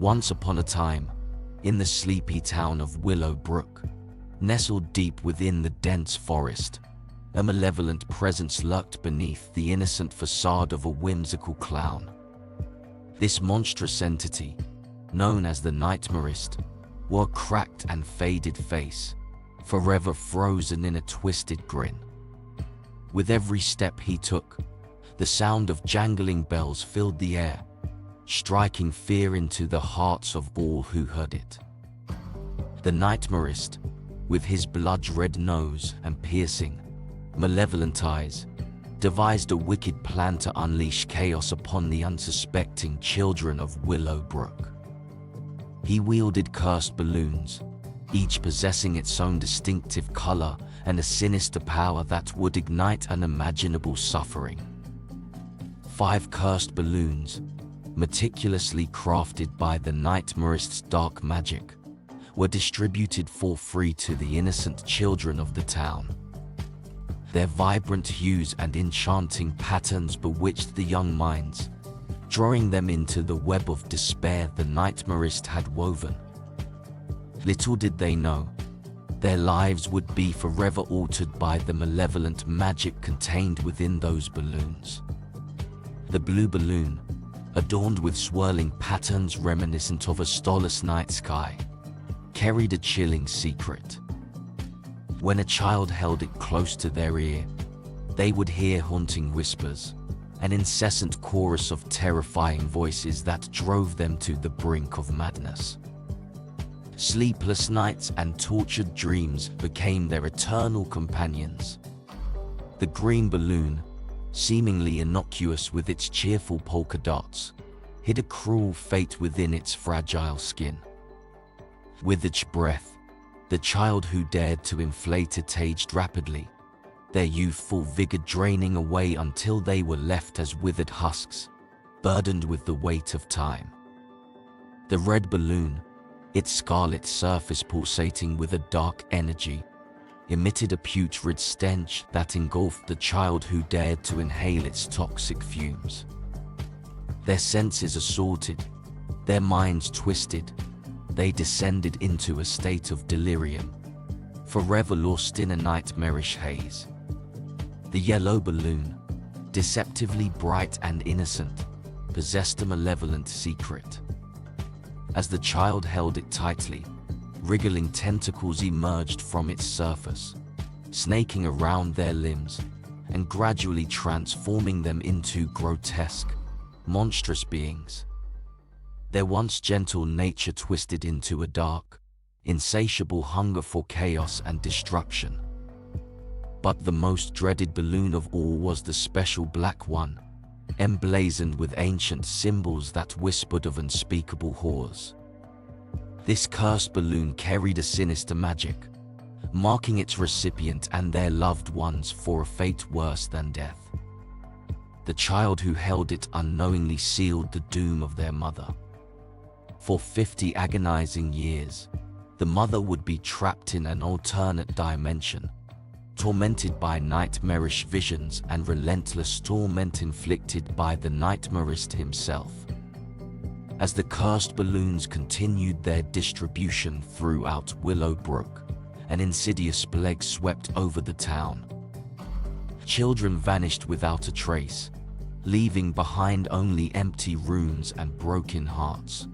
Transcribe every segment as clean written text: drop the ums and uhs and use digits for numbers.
Once upon a time, in the sleepy town of Willowbrook, nestled deep within the dense forest, a malevolent presence lurked beneath the innocent facade of a whimsical clown. This monstrous entity, known as the Nightmarist, wore a cracked and faded face, forever frozen in a twisted grin. With every step he took, the sound of jangling bells filled the air, striking fear into the hearts of all who heard it. The Nightmarist, with his blood-red nose and piercing, malevolent eyes, devised a wicked plan to unleash chaos upon the unsuspecting children of Willowbrook. He wielded cursed balloons, each possessing its own distinctive color and a sinister power that would ignite unimaginable suffering. 5 cursed balloons, meticulously crafted by the Nightmarist's dark magic, were distributed for free to the innocent children of the town. Their vibrant hues and enchanting patterns bewitched the young minds, drawing them into the web of despair the Nightmarist had woven. Little did they know, their lives would be forever altered by the malevolent magic contained within those balloons. The blue balloon, adorned with swirling patterns reminiscent of a starless night sky, carried a chilling secret. When a child held it close to their ear, they would hear haunting whispers, an incessant chorus of terrifying voices that drove them to the brink of madness. Sleepless nights and tortured dreams became their eternal companions. The green balloon, seemingly innocuous with its cheerful polka dots, hid a cruel fate within its fragile skin. With each breath, the child who dared to inflate it aged rapidly, their youthful vigor draining away until they were left as withered husks, burdened with the weight of time. The red balloon, its scarlet surface pulsating with a dark energy, emitted a putrid stench that engulfed the child who dared to inhale its toxic fumes. Their senses assaulted, their minds twisted, they descended into a state of delirium, forever lost in a nightmarish haze. The yellow balloon, deceptively bright and innocent, possessed a malevolent secret. As the child held it tightly, wriggling tentacles emerged from its surface, snaking around their limbs and gradually transforming them into grotesque, monstrous beings. Their once gentle nature twisted into a dark, insatiable hunger for chaos and destruction. But the most dreaded balloon of all was the special black one, emblazoned with ancient symbols that whispered of unspeakable horrors. This cursed balloon carried a sinister magic, marking its recipient and their loved ones for a fate worse than death. The child who held it unknowingly sealed the doom of their mother. For 50 agonizing years, the mother would be trapped in an alternate dimension, tormented by nightmarish visions and relentless torment inflicted by the Nightmarist himself. As the cursed balloons continued their distribution throughout Willowbrook, an insidious plague swept over the town. Children vanished without a trace, leaving behind only empty rooms and broken hearts.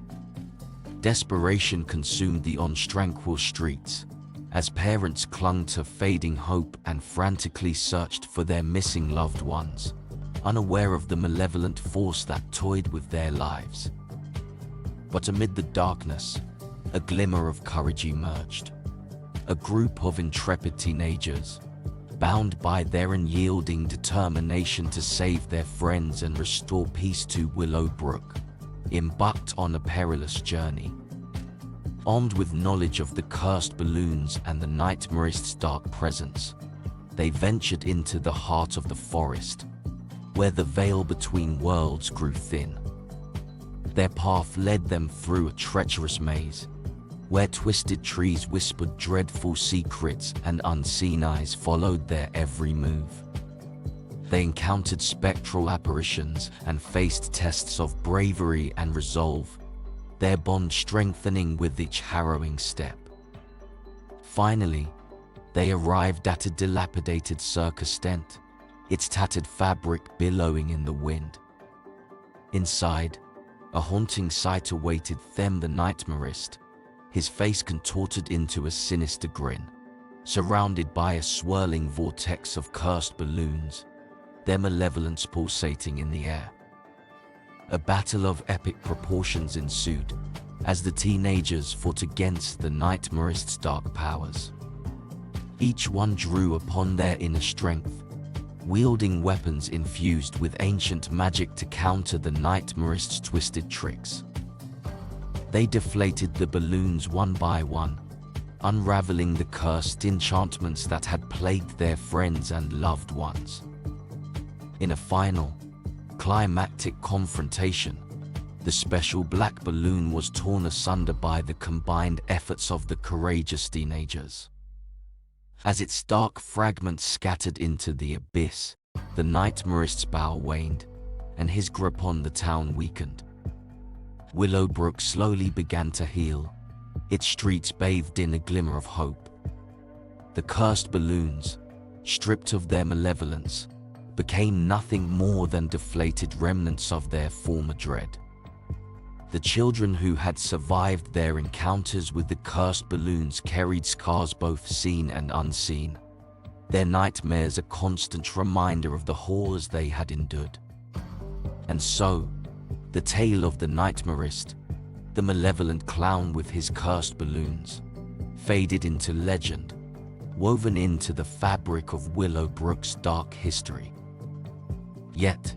Desperation consumed the untranquil streets, as parents clung to fading hope and frantically searched for their missing loved ones, unaware of the malevolent force that toyed with their lives. But amid the darkness, a glimmer of courage emerged. A group of intrepid teenagers, bound by their unyielding determination to save their friends and restore peace to Willowbrook, embarked on a perilous journey. Armed with knowledge of the cursed balloons and the Nightmarist's dark presence, they ventured into the heart of the forest, where the veil between worlds grew thin. Their path led them through a treacherous maze, where twisted trees whispered dreadful secrets and unseen eyes followed their every move. They encountered spectral apparitions and faced tests of bravery and resolve, their bond strengthening with each harrowing step. Finally, they arrived at a dilapidated circus tent, its tattered fabric billowing in the wind. Inside, a haunting sight awaited them, the Nightmarist, his face contorted into a sinister grin, surrounded by a swirling vortex of cursed balloons, their malevolence pulsating in the air. A battle of epic proportions ensued as the teenagers fought against the Nightmarist's dark powers. Each one drew upon their inner strength, wielding weapons infused with ancient magic to counter the Nightmarist's twisted tricks. They deflated the balloons one by one, unraveling the cursed enchantments that had plagued their friends and loved ones. In a final, climactic confrontation, the special black balloon was torn asunder by the combined efforts of the courageous teenagers. As its dark fragments scattered into the abyss, the Nightmarist's power waned, and his grip on the town weakened. Willowbrook slowly began to heal, its streets bathed in a glimmer of hope. The cursed balloons, stripped of their malevolence, became nothing more than deflated remnants of their former dread. The children who had survived their encounters with the cursed balloons carried scars both seen and unseen, their nightmares a constant reminder of the horrors they had endured. And so, the tale of the Nightmarist, the malevolent clown with his cursed balloons, faded into legend, woven into the fabric of Willowbrook's dark history. Yet,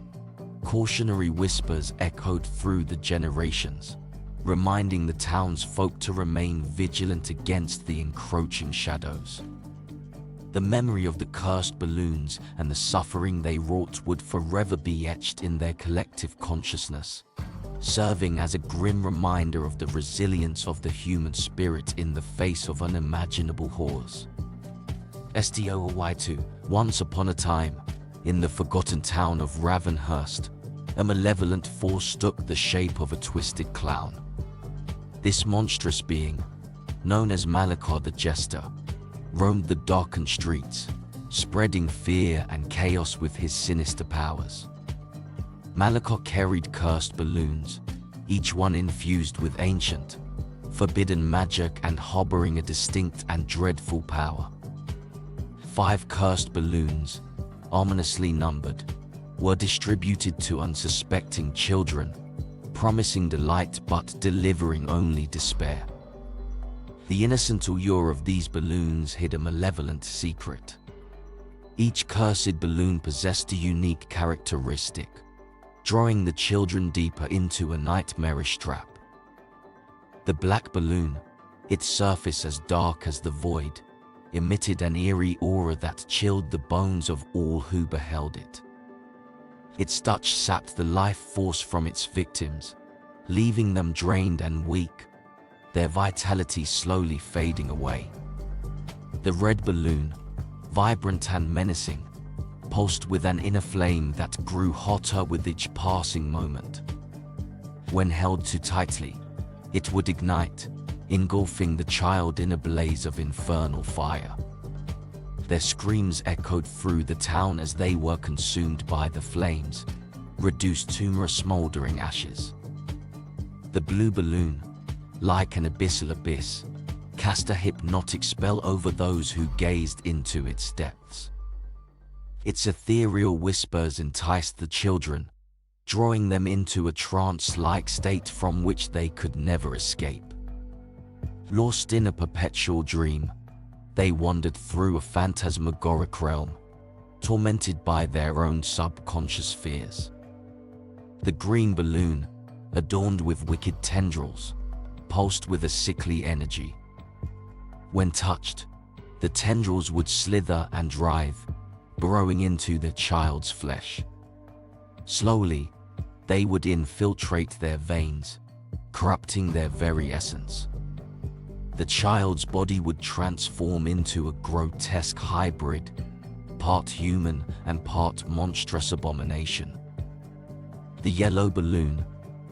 cautionary whispers echoed through the generations, reminding the townsfolk to remain vigilant against the encroaching shadows. The memory of the cursed balloons and the suffering they wrought would forever be etched in their collective consciousness, serving as a grim reminder of the resilience of the human spirit in the face of unimaginable horrors. Story 2. Once upon a time, in the forgotten town of Ravenhurst, a malevolent force took the shape of a twisted clown. This monstrous being, known as Malachor the Jester, roamed the darkened streets, spreading fear and chaos with his sinister powers. Malachor carried cursed balloons, each one infused with ancient, forbidden magic and harboring a distinct and dreadful power. 5 cursed balloons, ominously numbered, were distributed to unsuspecting children, promising delight but delivering only despair. The innocent allure of these balloons hid a malevolent secret. Each cursed balloon possessed a unique characteristic, drawing the children deeper into a nightmarish trap. The black balloon, its surface as dark as the void, emitted an eerie aura that chilled the bones of all who beheld it. Its touch sapped the life force from its victims, leaving them drained and weak, their vitality slowly fading away. The red balloon, vibrant and menacing, pulsed with an inner flame that grew hotter with each passing moment. When held too tightly, it would ignite, engulfing the child in a blaze of infernal fire. Their screams echoed through the town as they were consumed by the flames, reduced to mere smoldering ashes. The blue balloon, like an abyssal abyss, cast a hypnotic spell over those who gazed into its depths. Its ethereal whispers enticed the children, drawing them into a trance-like state from which they could never escape. Lost in a perpetual dream, they wandered through a phantasmagoric realm, tormented by their own subconscious fears. The green balloon, adorned with wicked tendrils, pulsed with a sickly energy. When touched, the tendrils would slither and writhe, burrowing into the child's flesh. Slowly, they would infiltrate their veins, corrupting their very essence. The child's body would transform into a grotesque hybrid, part human and part monstrous abomination. The yellow balloon,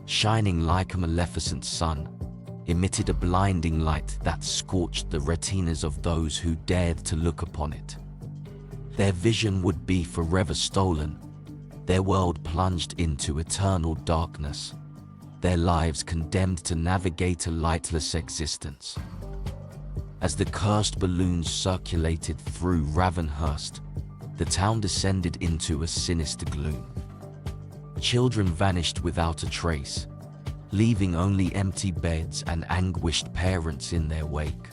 shining like a maleficent sun, emitted a blinding light that scorched the retinas of those who dared to look upon it. Their vision would be forever stolen, their world plunged into eternal darkness, their lives condemned to navigate a lightless existence. As the cursed balloons circulated through Ravenhurst, the town descended into a sinister gloom. Children vanished without a trace, leaving only empty beds and anguished parents in their wake.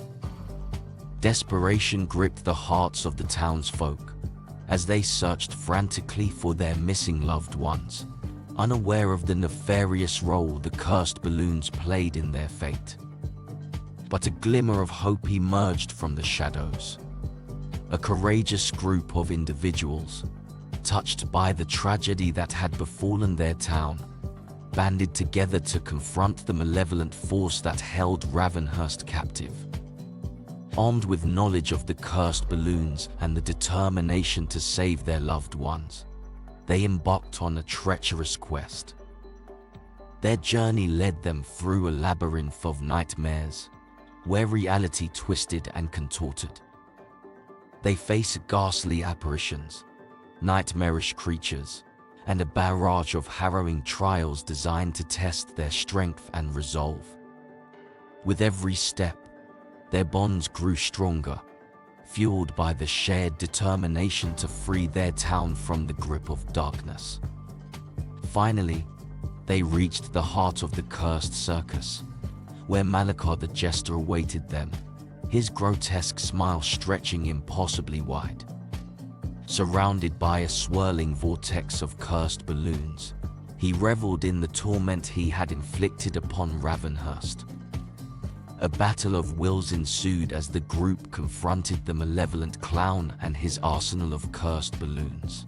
Desperation gripped the hearts of the townsfolk as they searched frantically for their missing loved ones, unaware of the nefarious role the cursed balloons played in their fate. But a glimmer of hope emerged from the shadows. A courageous group of individuals, touched by the tragedy that had befallen their town, banded together to confront the malevolent force that held Ravenhurst captive. Armed with knowledge of the cursed balloons and the determination to save their loved ones, they embarked on a treacherous quest. Their journey led them through a labyrinth of nightmares, where reality twisted and contorted. They face ghastly apparitions, nightmarish creatures, and a barrage of harrowing trials designed to test their strength and resolve. With every step, their bonds grew stronger, fueled by the shared determination to free their town from the grip of darkness. Finally, they reached the heart of the cursed circus, where Malachar the Jester awaited them, his grotesque smile stretching impossibly wide. Surrounded by a swirling vortex of cursed balloons, he reveled in the torment he had inflicted upon Ravenhurst. A battle of wills ensued as the group confronted the malevolent clown and his arsenal of cursed balloons.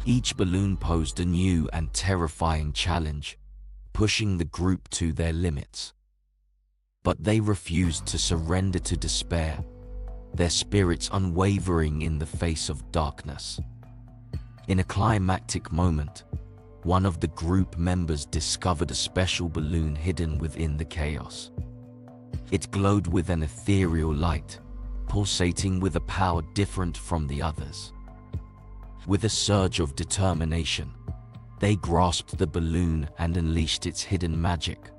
Each balloon posed a new and terrifying challenge, pushing the group to their limits. But they refused to surrender to despair, their spirits unwavering in the face of darkness. In a climactic moment, one of the group members discovered a special balloon hidden within the chaos. It glowed with an ethereal light, pulsating with a power different from the others. With a surge of determination, they grasped the balloon and unleashed its hidden magic,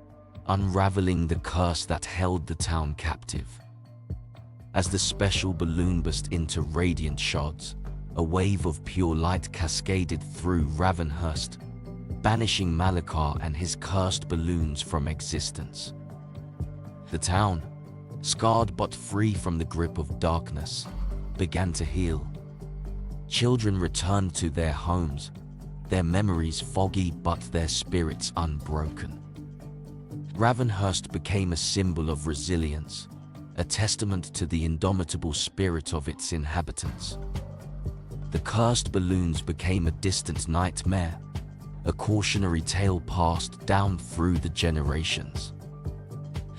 unraveling the curse that held the town captive. As the special balloon burst into radiant shards, a wave of pure light cascaded through Ravenhurst, banishing Malachar and his cursed balloons from existence. The town, scarred but free from the grip of darkness, began to heal. Children returned to their homes, their memories foggy but their spirits unbroken. Ravenhurst became a symbol of resilience, a testament to the indomitable spirit of its inhabitants. The cursed balloons became a distant nightmare, a cautionary tale passed down through the generations.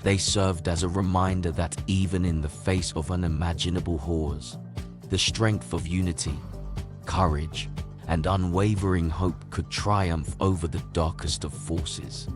They served as a reminder that even in the face of unimaginable horrors, the strength of unity, courage, and unwavering hope could triumph over the darkest of forces.